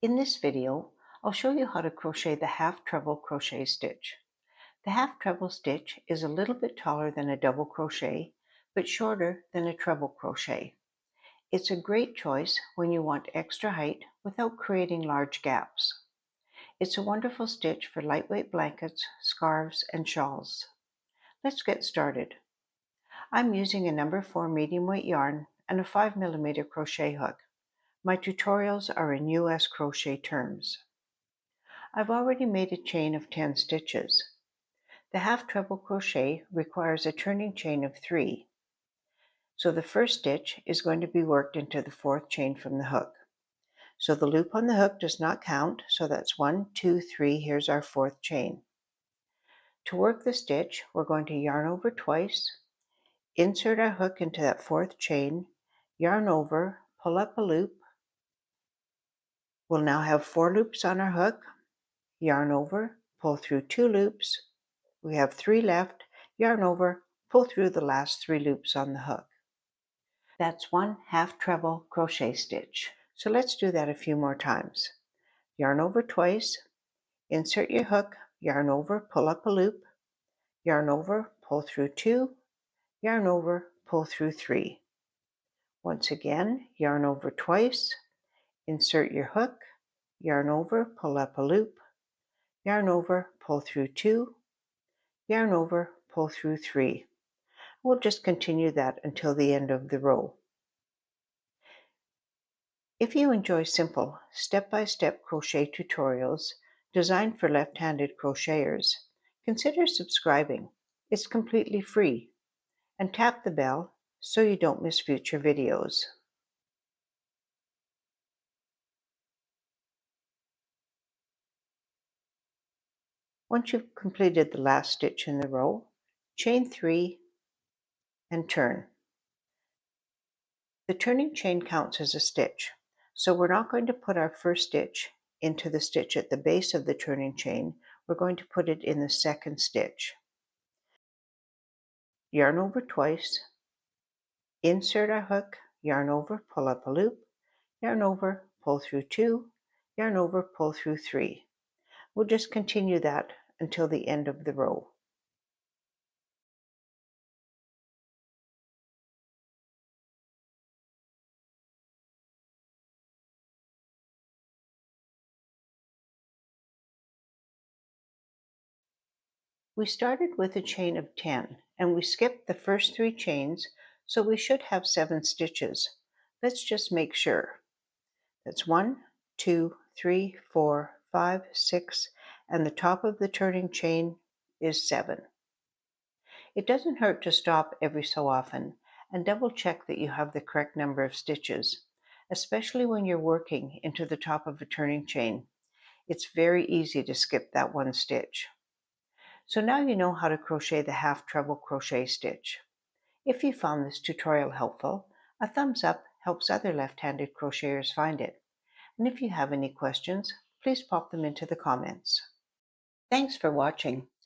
In this video, I'll show you how to crochet the half-treble crochet stitch. The half-treble stitch is a little bit taller than a double crochet, but shorter than a treble crochet. It's a great choice when you want extra height without creating large gaps. It's a wonderful stitch for lightweight blankets, scarves, and shawls. Let's get started. I'm using a number 4 medium weight yarn and a 5mm crochet hook. My tutorials are in US crochet terms. I've already made a chain of 10 stitches. The half-treble crochet requires a turning chain of 3. So the first stitch is going to be worked into the 4th chain from the hook. So the loop on the hook does not count, so that's 1, 2, 3, here's our 4th chain. To work the stitch, we're going to yarn over twice, insert our hook into that 4th chain, yarn over, pull up a loop. We'll now have 4 loops on our hook, yarn over, pull through 2 loops. We have 3 left, yarn over, pull through the last 3 loops on the hook. That's one half-treble crochet stitch. So let's do that a few more times. Yarn over twice, insert your hook, yarn over, pull up a loop, yarn over, pull through 2, yarn over, pull through 3. Once again, yarn over twice, insert your hook, yarn over, pull up a loop, yarn over, pull through 2, yarn over, pull through 3. We'll just continue that until the end of the row. If you enjoy simple, step-by-step crochet tutorials designed for left-handed crocheters, consider subscribing. It's completely free. And tap the bell so you don't miss future videos. Once you've completed the last stitch in the row, chain 3 and turn. The turning chain counts as a stitch, so we're not going to put our first stitch into the stitch at the base of the turning chain. We're going to put it in the 2nd stitch. Yarn over twice, insert our hook, yarn over, pull up a loop, yarn over, pull through 2, yarn over, pull through 3. We'll just continue that until the end of the row. We started with a chain of 10 and we skipped the first 3 chains, so we should have 7 stitches. Let's just make sure. That's 1, 2, 3, 4, 5, 6, and the top of the turning chain is 7. It doesn't hurt to stop every so often and double check that you have the correct number of stitches, especially when you're working into the top of a turning chain. It's very easy to skip that one stitch. So now you know how to crochet the half-treble crochet stitch. If you found this tutorial helpful, a thumbs up helps other left-handed crocheters find it. And if you have any questions, please pop them into the comments. Thanks for watching.